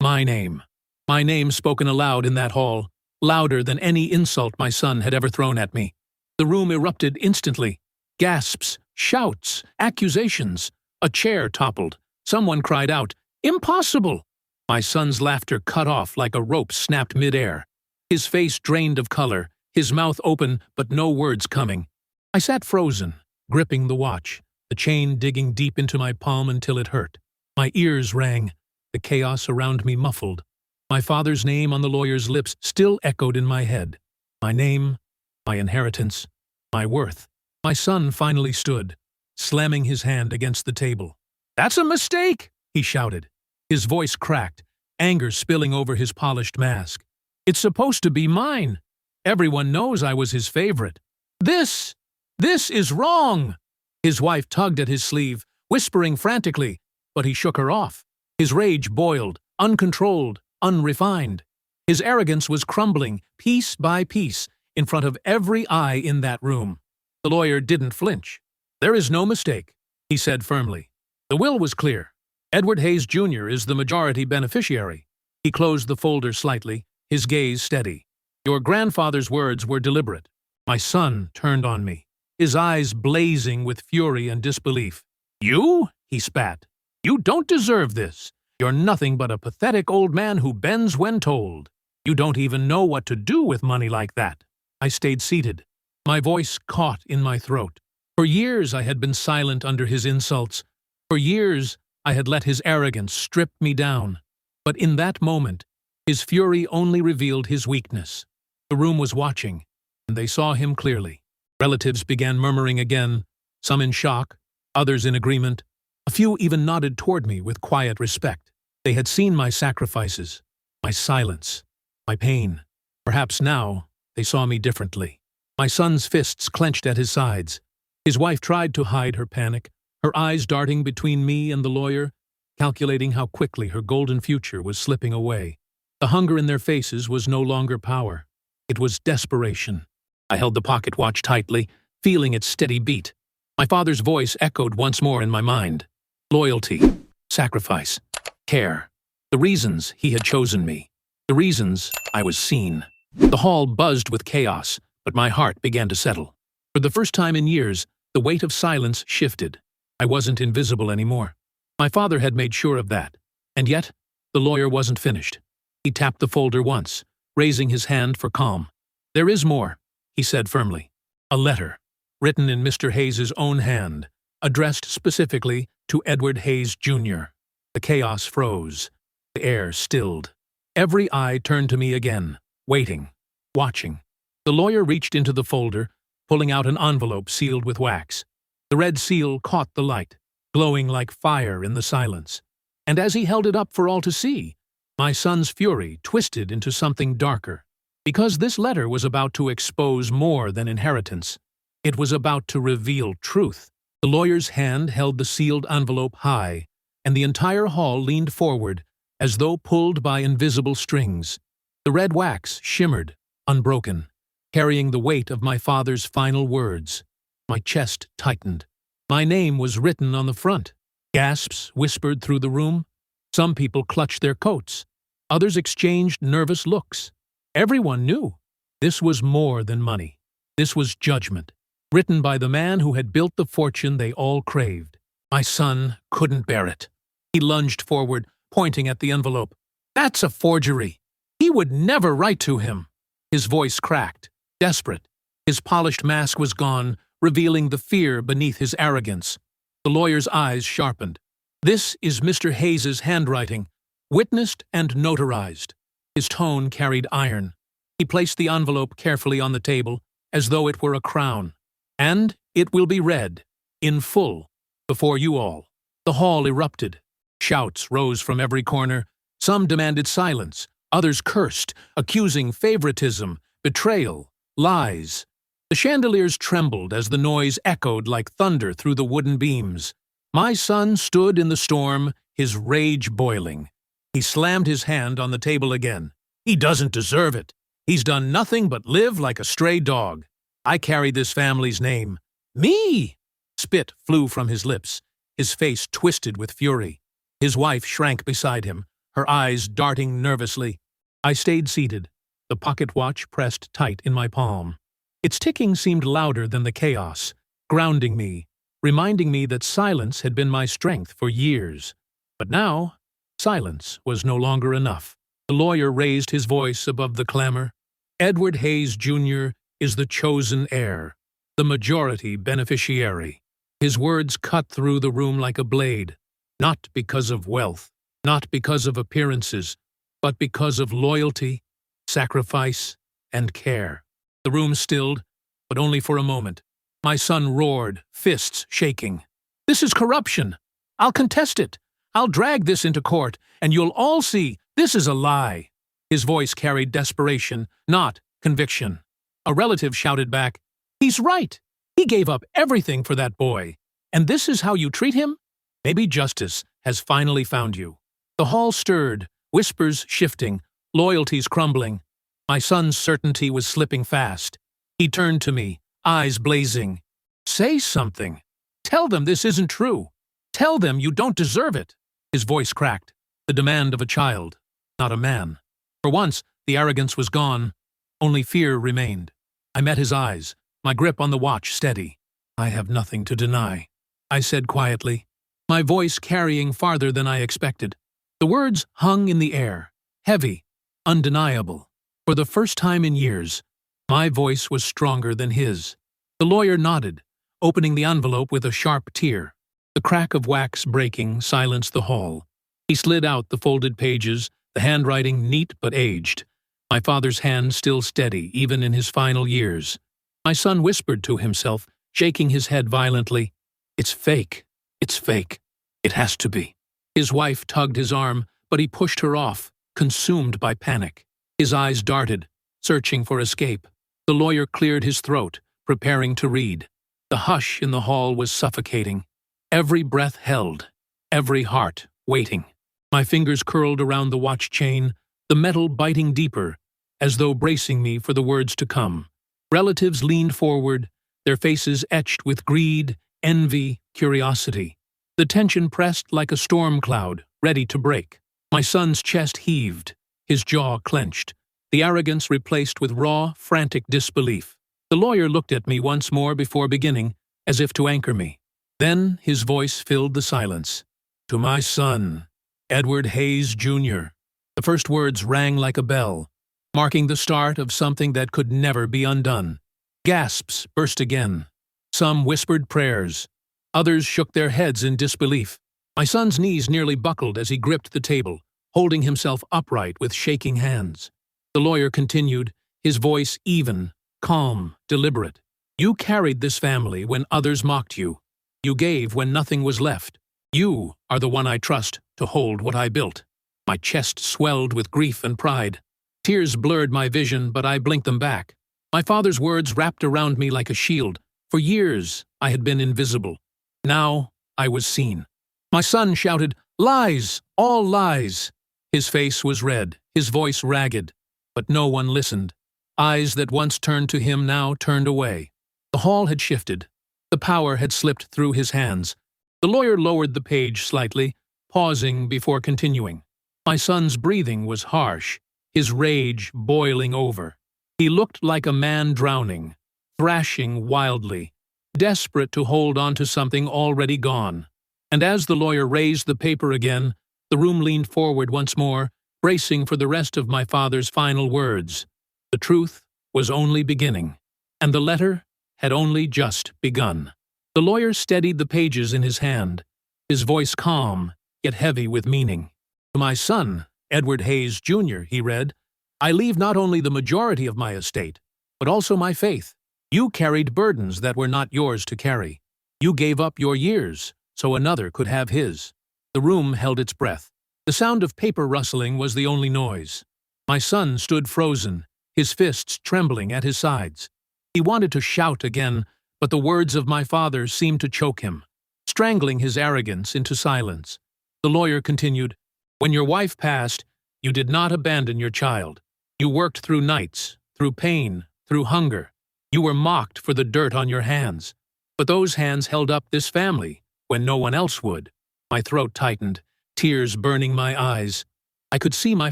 My name spoken aloud in that hall, louder than any insult my son had ever thrown at me. The room erupted instantly. Gasps, shouts, accusations. A chair toppled. Someone cried out, "Impossible!" My son's laughter cut off like a rope snapped midair. His face drained of color, his mouth open but no words coming. I sat frozen, gripping the watch, the chain digging deep into my palm until it hurt. My ears rang, the chaos around me muffled. My father's name on the lawyer's lips still echoed in my head. My name, my inheritance, my worth. My son finally stood, slamming his hand against the table. "That's a mistake!" he shouted. His voice cracked, anger spilling over his polished mask. "It's supposed to be mine. Everyone knows I was his favorite. This is wrong!" His wife tugged at his sleeve, whispering frantically, but he shook her off. His rage boiled, uncontrolled, unrefined. His arrogance was crumbling, piece by piece, in front of every eye in that room. The lawyer didn't flinch. "There is no mistake," he said firmly. "The will was clear. Edward Hayes, Jr. is the majority beneficiary." He closed the folder slightly, his gaze steady. "Your grandfather's words were deliberate." My son turned on me, his eyes blazing with fury and disbelief. "You?" he spat. "You don't deserve this. You're nothing but a pathetic old man who bends when told. You don't even know what to do with money like that." I stayed seated, my voice caught in my throat. For years I had been silent under his insults. For years I had let his arrogance strip me down. But in that moment, his fury only revealed his weakness. The room was watching, and they saw him clearly. Relatives began murmuring again, some in shock, others in agreement. A few even nodded toward me with quiet respect. They had seen my sacrifices, my silence, my pain. Perhaps now they saw me differently. My son's fists clenched at his sides. His wife tried to hide her panic, her eyes darting between me and the lawyer, calculating how quickly her golden future was slipping away. The hunger in their faces was no longer power. It was desperation. I held the pocket watch tightly, feeling its steady beat. My father's voice echoed once more in my mind. Loyalty, sacrifice, care. The reasons he had chosen me. The reasons I was seen. The hall buzzed with chaos, but my heart began to settle. For the first time in years, the weight of silence shifted. I wasn't invisible anymore. My father had made sure of that. And yet, the lawyer wasn't finished. He tapped the folder once, raising his hand for calm. There is more, he said firmly. A letter, written in Mr. Hayes's own hand, addressed specifically to Edward Hayes, Jr. The chaos froze. The air stilled. Every eye turned to me again, waiting, watching. The lawyer reached into the folder, pulling out an envelope sealed with wax. The red seal caught the light, glowing like fire in the silence. And as he held it up for all to see, my son's fury twisted into something darker. Because this letter was about to expose more than inheritance. It was about to reveal truth. The lawyer's hand held the sealed envelope high, and the entire hall leaned forward, as though pulled by invisible strings. The red wax shimmered, unbroken, carrying the weight of my father's final words. My chest tightened. My name was written on the front. Gasps whispered through the room. Some people clutched their coats. Others exchanged nervous looks. Everyone knew. This was more than money. This was judgment, written by the man who had built the fortune they all craved. My son couldn't bear it. He lunged forward, pointing at the envelope. That's a forgery. He would never write to him. His voice cracked, desperate. His polished mask was gone, revealing the fear beneath his arrogance. The lawyer's eyes sharpened. This is Mr. Hayes's handwriting, witnessed and notarized. His tone carried iron. He placed the envelope carefully on the table, as though it were a crown. And it will be read, in full, before you all. The hall erupted. Shouts rose from every corner. Some demanded silence. Others cursed, accusing favoritism, betrayal, lies. The chandeliers trembled as the noise echoed like thunder through the wooden beams. My son stood in the storm, his rage boiling. He slammed his hand on the table again. He doesn't deserve it. He's done nothing but live like a stray dog. I carry this family's name. Me! Spit flew from his lips. His face twisted with fury. His wife shrank beside him, her eyes darting nervously. I stayed seated, the pocket watch pressed tight in my palm. Its ticking seemed louder than the chaos, grounding me, reminding me that silence had been my strength for years. But now, silence was no longer enough. The lawyer raised his voice above the clamor. Edward Hayes, Jr. is the chosen heir, the majority beneficiary. His words cut through the room like a blade, not because of wealth, not because of appearances, but because of loyalty, sacrifice, and care. The room stilled, but only for a moment. My son roared, fists shaking. This is corruption. I'll contest it. I'll drag this into court, and you'll all see this is a lie. His voice carried desperation, not conviction. A relative shouted back, He's right. He gave up everything for that boy. And this is how you treat him? Maybe justice has finally found you. The hall stirred, whispers shifting, loyalties crumbling. My son's certainty was slipping fast. He turned to me, eyes blazing. Say something. Tell them this isn't true. Tell them you don't deserve it. His voice cracked, the demand of a child, not a man. For once, the arrogance was gone. Only fear remained. I met his eyes, my grip on the watch steady. I have nothing to deny, I said quietly, my voice carrying farther than I expected. The words hung in the air, heavy, undeniable. For the first time in years, my voice was stronger than his. The lawyer nodded, opening the envelope with a sharp tear. The crack of wax breaking silenced the hall. He slid out the folded pages, the handwriting neat but aged. My father's hand still steady, even in his final years. My son whispered to himself, shaking his head violently, It's fake. It's fake. It has to be. His wife tugged his arm, but he pushed her off, consumed by panic. His eyes darted, searching for escape. The lawyer cleared his throat, preparing to read. The hush in the hall was suffocating. Every breath held, every heart waiting. My fingers curled around the watch chain, the metal biting deeper, as though bracing me for the words to come. Relatives leaned forward, their faces etched with greed, envy, curiosity. The tension pressed like a storm cloud, ready to break. My son's chest heaved, his jaw clenched, the arrogance replaced with raw, frantic disbelief. The lawyer looked at me once more before beginning, as if to anchor me. Then his voice filled the silence. "To my son, Edward Hayes, Jr." The first words rang like a bell, marking the start of something that could never be undone. Gasps burst again. Some whispered prayers. Others shook their heads in disbelief. My son's knees nearly buckled as he gripped the table, holding himself upright with shaking hands. The lawyer continued, his voice even, calm, deliberate. "You carried this family when others mocked you. You gave when nothing was left. You are the one I trust to hold what I built." My chest swelled with grief and pride. Tears blurred my vision, but I blinked them back. My father's words wrapped around me like a shield. For years, I had been invisible. Now, I was seen. My son shouted, "Lies! All lies!" His face was red, his voice ragged. But no one listened. Eyes that once turned to him now turned away. The hall had shifted. The power had slipped through his hands. The lawyer lowered the page slightly, pausing before continuing. My son's breathing was harsh, his rage boiling over. He looked like a man drowning, thrashing wildly, desperate to hold on to something already gone. And as the lawyer raised the paper again, the room leaned forward once more, bracing for the rest of my father's final words. The truth was only beginning, and the letter had only just begun. The lawyer steadied the pages in his hand, his voice calm, yet heavy with meaning. "To my son, Edward Hayes, Jr.," he read, "I leave not only the majority of my estate, but also my faith. You carried burdens that were not yours to carry. You gave up your years so another could have his." The room held its breath. The sound of paper rustling was the only noise. My son stood frozen, his fists trembling at his sides. He wanted to shout again, but the words of my father seemed to choke him, strangling his arrogance into silence. The lawyer continued, "When your wife passed, you did not abandon your child. You worked through nights, through pain, through hunger. You were mocked for the dirt on your hands. But those hands held up this family when no one else would." My throat tightened, tears burning my eyes. I could see my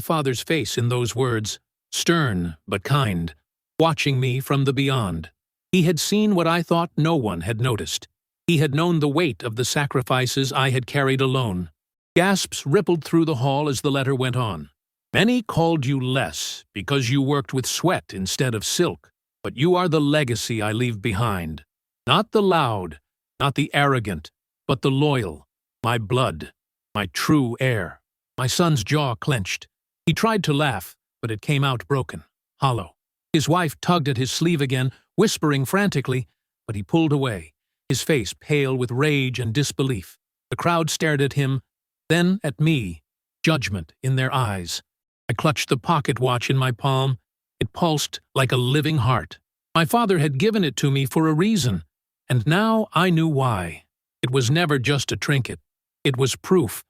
father's face in those words, stern but kind, watching me from the beyond. He had seen what I thought no one had noticed. He had known the weight of the sacrifices I had carried alone. Gasps rippled through the hall as the letter went on. "Many called you less because you worked with sweat instead of silk, but you are the legacy I leave behind. Not the loud, not the arrogant, but the loyal, my blood, my true heir." My son's jaw clenched. He tried to laugh, but it came out broken, hollow. His wife tugged at his sleeve again, whispering frantically, but he pulled away, his face pale with rage and disbelief. The crowd stared at him, then at me, judgment in their eyes. I clutched the pocket watch in my palm. It pulsed like a living heart. My father had given it to me for a reason, and now I knew why. It was never just a trinket. It was proof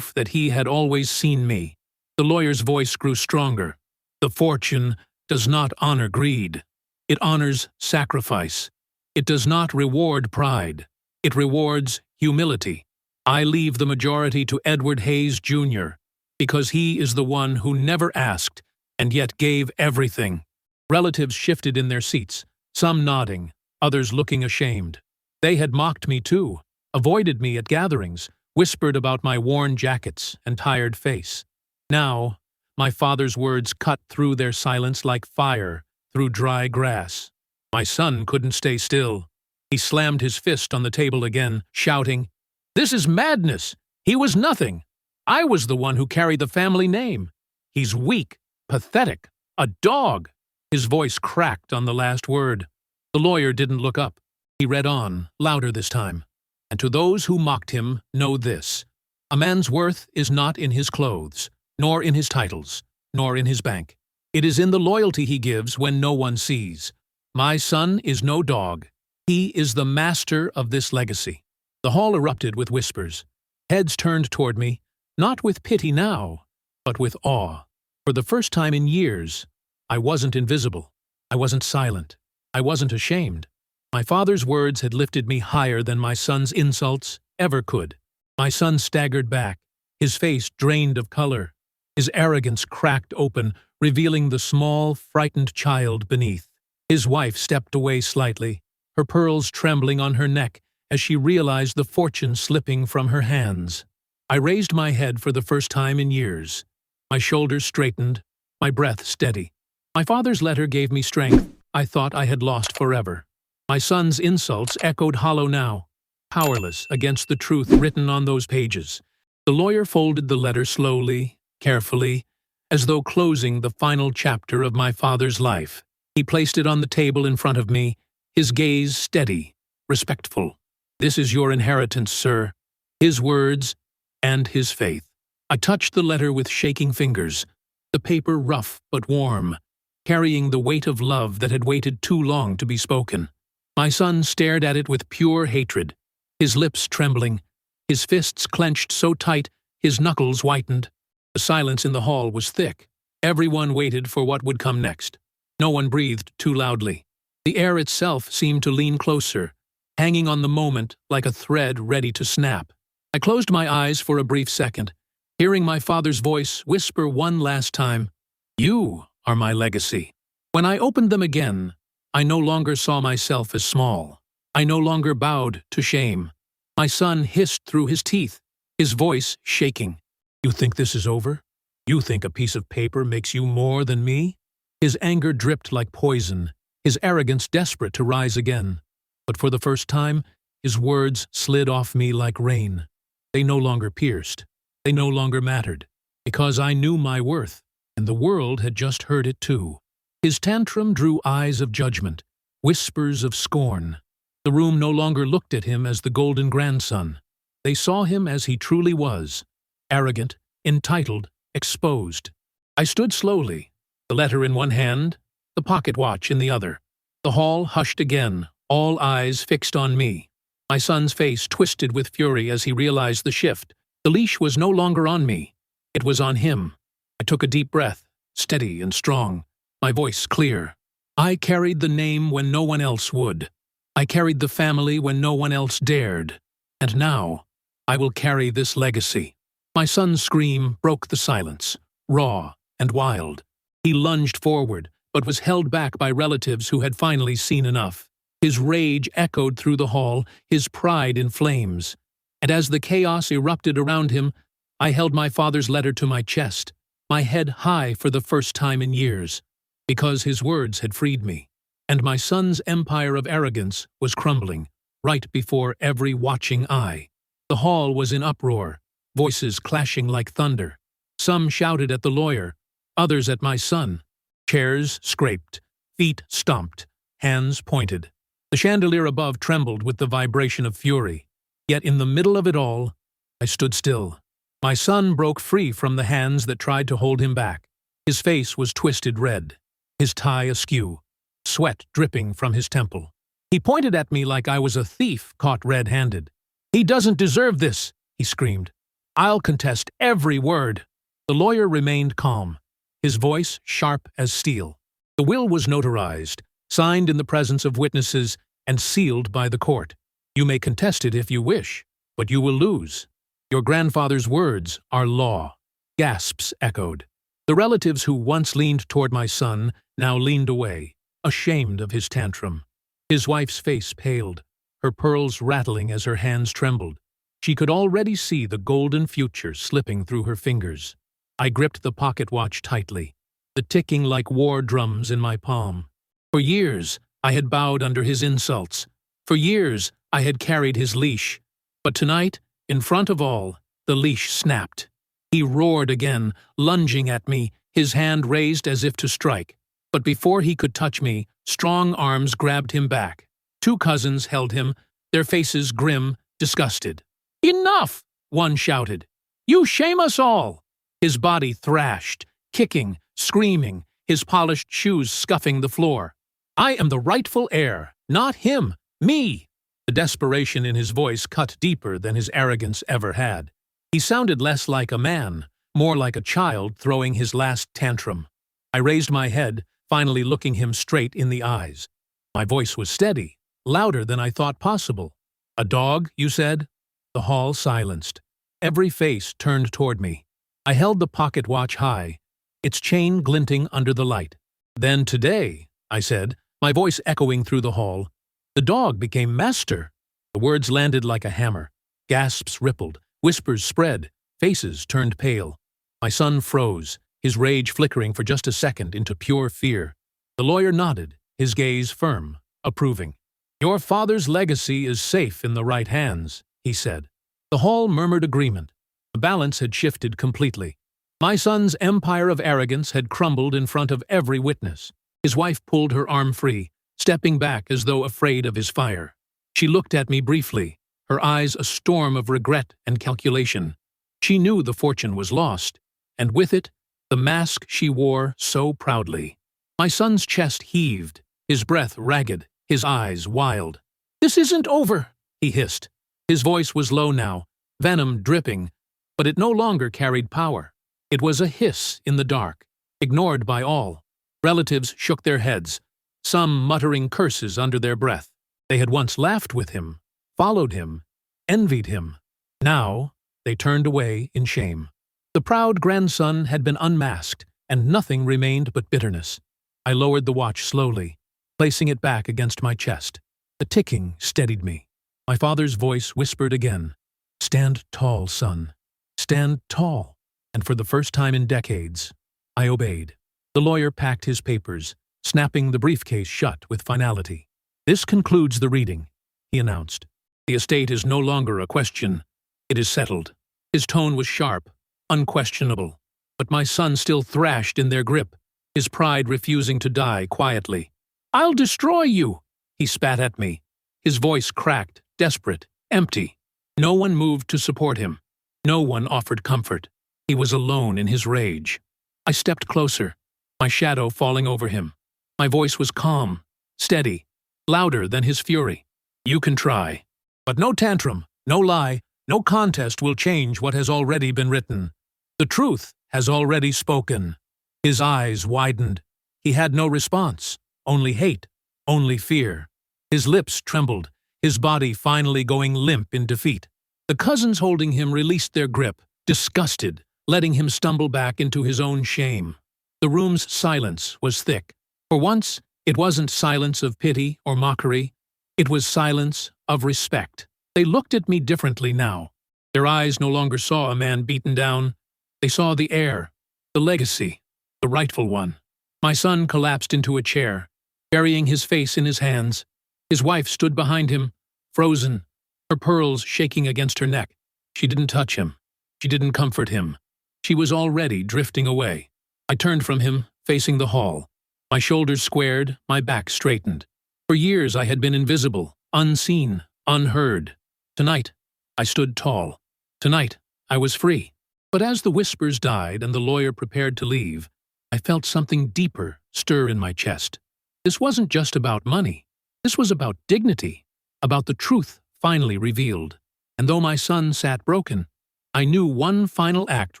that he had always seen me. The lawyer's voice grew stronger. "The fortune does not honor greed. It honors sacrifice. It does not reward pride. It rewards humility. I leave the majority to Edward Hayes, Jr., because he is the one who never asked and yet gave everything." Relatives shifted in their seats, some nodding, others looking ashamed. They had mocked me too, avoided me at gatherings, whispered about my worn jackets and tired face. Now, my father's words cut through their silence like fire through dry grass. My son couldn't stay still. He slammed his fist on the table again, shouting, "This is madness! He was nothing! I was the one who carried the family name. He's weak, pathetic, a dog!" His voice cracked on the last word. The lawyer didn't look up. He read on, louder this time. "And to those who mocked him, know this. A man's worth is not in his clothes, nor in his titles, nor in his bank. It is in the loyalty he gives when no one sees. My son is no dog. He is the master of this legacy." The hall erupted with whispers. Heads turned toward me, not with pity now, but with awe. For the first time in years, I wasn't invisible. I wasn't silent. I wasn't ashamed. My father's words had lifted me higher than my son's insults ever could. My son staggered back, his face drained of color, his arrogance cracked open, revealing the small, frightened child beneath. His wife stepped away slightly, her pearls trembling on her neck as she realized the fortune slipping from her hands. I raised my head for the first time in years. My shoulders straightened, my breath steady. My father's letter gave me strength I thought I had lost forever. My son's insults echoed hollow now, powerless against the truth written on those pages. The lawyer folded the letter slowly, carefully, as though closing the final chapter of my father's life. He placed it on the table in front of me, his gaze steady, respectful. "This is your inheritance, sir." His words and his faith. I touched the letter with shaking fingers, the paper rough but warm, carrying the weight of love that had waited too long to be spoken. My son stared at it with pure hatred, his lips trembling, his fists clenched so tight his knuckles whitened. The silence in the hall was thick. Everyone waited for what would come next. No one breathed too loudly. The air itself seemed to lean closer, hanging on the moment like a thread ready to snap. I closed my eyes for a brief second, hearing my father's voice whisper one last time, "You are my legacy." When I opened them again, I no longer saw myself as small. I no longer bowed to shame. My son hissed through his teeth, his voice shaking. "You think this is over? You think a piece of paper makes you more than me?" His anger dripped like poison, his arrogance desperate to rise again. But for the first time, his words slid off me like rain. They no longer pierced. They no longer mattered, because I knew my worth, and the world had just heard it too. His tantrum drew eyes of judgment, whispers of scorn. The room no longer looked at him as the golden grandson. They saw him as he truly was, arrogant, entitled, exposed. I stood slowly, the letter in one hand, the pocket watch in the other. The hall hushed again, all eyes fixed on me. My son's face twisted with fury as he realized the shift. The leash was no longer on me. It was on him. I took a deep breath, steady and strong, my voice clear. I carried the name when no one else would. I carried the family when no one else dared. And now, I will carry this legacy. My son's scream broke the silence, raw and wild. He lunged forward, but was held back by relatives who had finally seen enough. His rage echoed through the hall, his pride in flames. And as the chaos erupted around him, I held my father's letter to my chest, my head high for the first time in years, because his words had freed me. And my son's empire of arrogance was crumbling, right before every watching eye. The hall was in uproar, voices clashing like thunder. Some shouted at the lawyer, others at my son. Chairs scraped, feet stomped, hands pointed. The chandelier above trembled with the vibration of fury. Yet in the middle of it all, I stood still. My son broke free from the hands that tried to hold him back. His face was twisted red, his tie askew, sweat dripping from his temple. He pointed at me like I was a thief caught red-handed. "He doesn't deserve this," he screamed. "I'll contest every word." The lawyer remained calm, his voice sharp as steel. The will was notarized, signed in the presence of witnesses, and sealed by the court. "You may contest it if you wish, but you will lose. Your grandfather's words are law." Gasps echoed. The relatives who once leaned toward my son now leaned away, ashamed of his tantrum. His wife's face paled, her pearls rattling as her hands trembled. She could already see the golden future slipping through her fingers. I gripped the pocket watch tightly, the ticking like war drums in my palm. For years, I had bowed under his insults. For years, I had carried his leash. But tonight, in front of all, the leash snapped. He roared again, lunging at me, his hand raised as if to strike. But before he could touch me, strong arms grabbed him back. Two cousins held him, their faces grim, disgusted. "Enough!" one shouted. "You shame us all!" His body thrashed, kicking, screaming, his polished shoes scuffing the floor. "I am the rightful heir, not him, me!" The desperation in his voice cut deeper than his arrogance ever had. He sounded less like a man, more like a child throwing his last tantrum. I raised my head, finally looking him straight in the eyes. My voice was steady, louder than I thought possible. "A dog, you said?" The hall silenced. Every face turned toward me. I held the pocket watch high, its chain glinting under the light. "Then today," I said, my voice echoing through the hall, "the dog became master." The words landed like a hammer. Gasps rippled, whispers spread, faces turned pale. My son froze, his rage flickering for just a second into pure fear. The lawyer nodded, his gaze firm, approving. "Your father's legacy is safe in the right hands," he said. The hall murmured agreement. The balance had shifted completely. My son's empire of arrogance had crumbled in front of every witness. His wife pulled her arm free, stepping back as though afraid of his fire. She looked at me briefly, her eyes a storm of regret and calculation. She knew the fortune was lost, and with it, the mask she wore so proudly. My son's chest heaved, his breath ragged, his eyes wild. "This isn't over," he hissed. His voice was low now, venom dripping, but it no longer carried power. It was a hiss in the dark, ignored by all. Relatives shook their heads, some muttering curses under their breath. They had once laughed with him, followed him, envied him. Now they turned away in shame. The proud grandson had been unmasked, and nothing remained but bitterness. I lowered the watch slowly, placing it back against my chest. The ticking steadied me. My father's voice whispered again, "Stand tall, son. Stand tall." And for the first time in decades, I obeyed. The lawyer packed his papers, snapping the briefcase shut with finality. "This concludes the reading," he announced. "The estate is no longer a question. It is settled." His tone was sharp, unquestionable, but my son still thrashed in their grip, his pride refusing to die quietly. "I'll destroy you," he spat at me. His voice cracked, desperate, empty. No one moved to support him. No one offered comfort. He was alone in his rage. I stepped closer, my shadow falling over him. My voice was calm, steady, louder than his fury. "You can try. But no tantrum, no lie, no contest will change what has already been written. The truth has already spoken." His eyes widened. He had no response, only hate, only fear. His lips trembled, his body finally going limp in defeat. The cousins holding him released their grip, disgusted, letting him stumble back into his own shame. The room's silence was thick. For once, it wasn't silence of pity or mockery. It was silence of respect. They looked at me differently now. Their eyes no longer saw a man beaten down. They saw the heir, the legacy, the rightful one. My son collapsed into a chair, burying his face in his hands. His wife stood behind him, frozen, her pearls shaking against her neck. She didn't touch him. She didn't comfort him. She was already drifting away. I turned from him, facing the hall. My shoulders squared, my back straightened. For years I had been invisible, unseen, unheard. Tonight, I stood tall. Tonight, I was free. But as the whispers died and the lawyer prepared to leave, I felt something deeper stir in my chest. This wasn't just about money. This was about dignity, about the truth finally revealed. And though my son sat broken, I knew one final act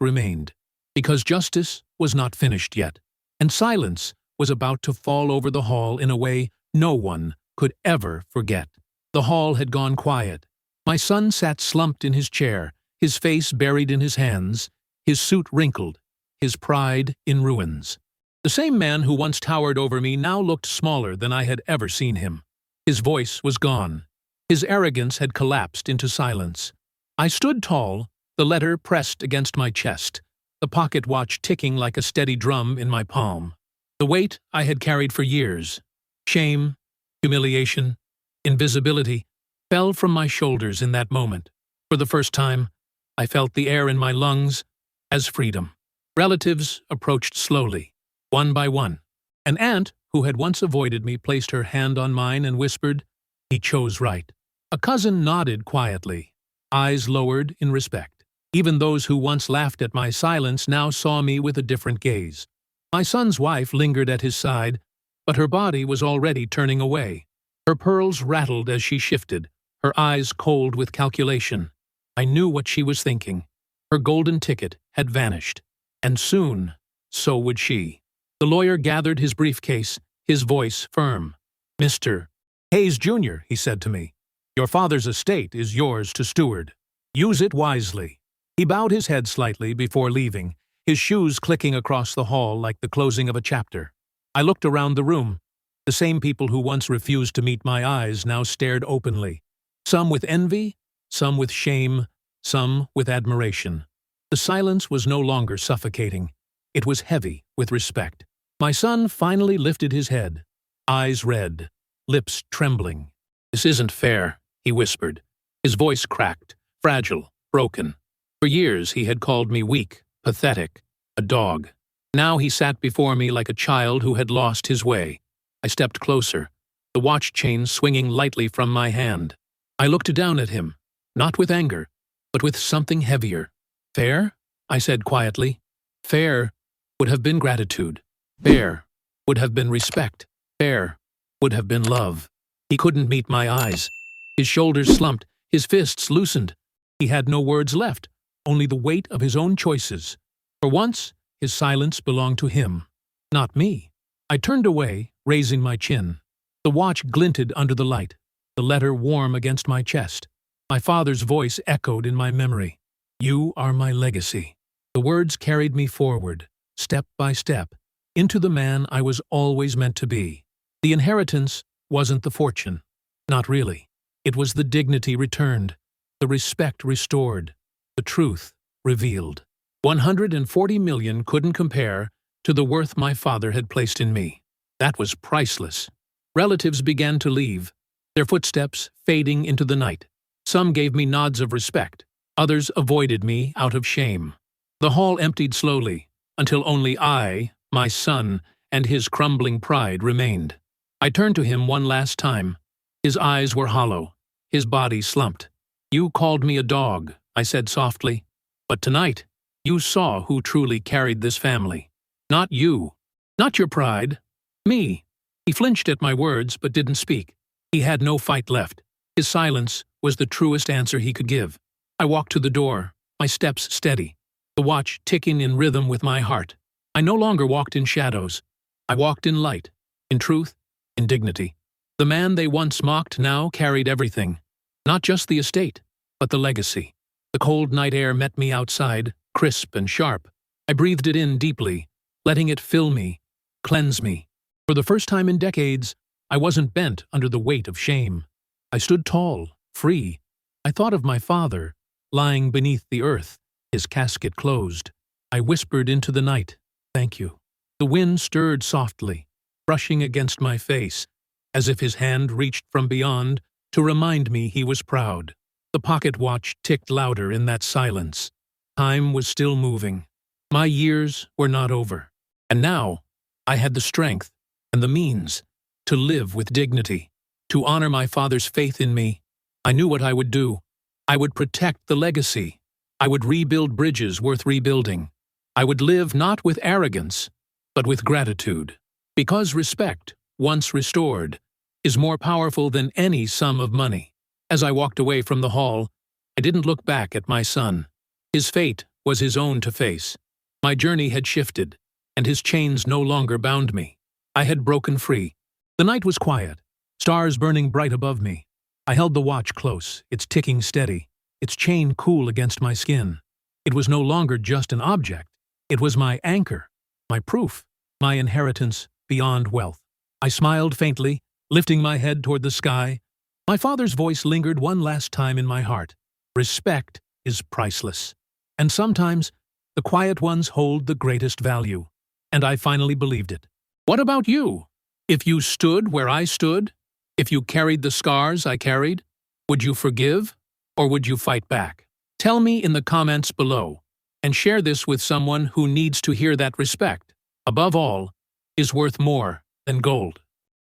remained, because justice was not finished yet, and silence was about to fall over the hall in a way no one could ever forget. The hall had gone quiet. My son sat slumped in his chair, his face buried in his hands, his suit wrinkled, his pride in ruins. The same man who once towered over me now looked smaller than I had ever seen him. His voice was gone. His arrogance had collapsed into silence. I stood tall, the letter pressed against my chest, the pocket watch ticking like a steady drum in my palm. The weight I had carried for years, shame, humiliation, invisibility, fell from my shoulders in that moment. For the first time, I felt the air in my lungs as freedom. Relatives approached slowly, one by one. An aunt, who had once avoided me, placed her hand on mine and whispered, "He chose right." A cousin nodded quietly, eyes lowered in respect. Even those who once laughed at my silence now saw me with a different gaze. My son's wife lingered at his side, but her body was already turning away. Her pearls rattled as she shifted, her eyes cold with calculation. I knew what she was thinking. Her golden ticket had vanished, and soon, so would she. The lawyer gathered his briefcase, his voice firm. "Mr. Hayes, Jr.," he said to me, "your father's estate is yours to steward. Use it wisely." He bowed his head slightly before leaving, his shoes clicking across the hall like the closing of a chapter. I looked around the room. The same people who once refused to meet my eyes now stared openly, some with envy, some with shame, some with admiration. The silence was no longer suffocating. It was heavy with respect. My son finally lifted his head, eyes red, lips trembling. "This isn't fair," he whispered. His voice cracked, fragile, broken. For years he had called me weak, pathetic, a dog. Now he sat before me like a child who had lost his way. I stepped closer, the watch chain swinging lightly from my hand. I looked down at him, not with anger, but with something heavier. "Fair?" I said quietly. "Fair would have been gratitude. Fair would have been respect. Fair would have been love." He couldn't meet my eyes. His shoulders slumped, his fists loosened. He had no words left, only the weight of his own choices. For once, his silence belonged to him, not me. I turned away, raising my chin. The watch glinted under the light, the letter warm against my chest. My father's voice echoed in my memory. "You are my legacy." The words carried me forward, step by step, into the man I was always meant to be. The inheritance wasn't the fortune. Not really. It was the dignity returned, the respect restored, the truth revealed. 140 million couldn't compare to the worth my father had placed in me. That was priceless. Relatives began to leave, their footsteps fading into the night. Some gave me nods of respect, others avoided me out of shame. The hall emptied slowly, until only I, my son, and his crumbling pride remained. I turned to him one last time. His eyes were hollow, his body slumped. "You called me a dog," I said softly, "but tonight you saw who truly carried this family. Not you, not your pride, me." He flinched at my words but didn't speak. He had no fight left. His silence was the truest answer he could give. I walked to the door, my steps steady, the watch ticking in rhythm with my heart. I no longer walked in shadows. I walked in light, in truth, in dignity. The man they once mocked now carried everything. Not just the estate, but the legacy. The cold night air met me outside, crisp and sharp. I breathed it in deeply, letting it fill me, cleanse me. For the first time in decades, I wasn't bent under the weight of shame. I stood tall, free. I thought of my father, lying beneath the earth, his casket closed. I whispered into the night, "Thank you." The wind stirred softly, brushing against my face, as if his hand reached from beyond to remind me he was proud. The pocket watch ticked louder in that silence. Time was still moving. My years were not over. And now, I had the strength and the means to live with dignity, to honor my father's faith in me. I knew what I would do. I would protect the legacy. I would rebuild bridges worth rebuilding. I would live not with arrogance, but with gratitude. Because respect, once restored, is more powerful than any sum of money. As I walked away from the hall, I didn't look back at my son. His fate was his own to face. My journey had shifted, and his chains no longer bound me. I had broken free. The night was quiet, stars burning bright above me. I held the watch close, its ticking steady, its chain cool against my skin. It was no longer just an object. It was my anchor, my proof, my inheritance beyond wealth. I smiled faintly, lifting my head toward the sky. My father's voice lingered one last time in my heart. Respect is priceless. And sometimes, the quiet ones hold the greatest value. And I finally believed it. What about you? If you stood where I stood, if you carried the scars I carried, would you forgive or would you fight back? Tell me in the comments below, and share this with someone who needs to hear that respect, above all, is worth more than gold.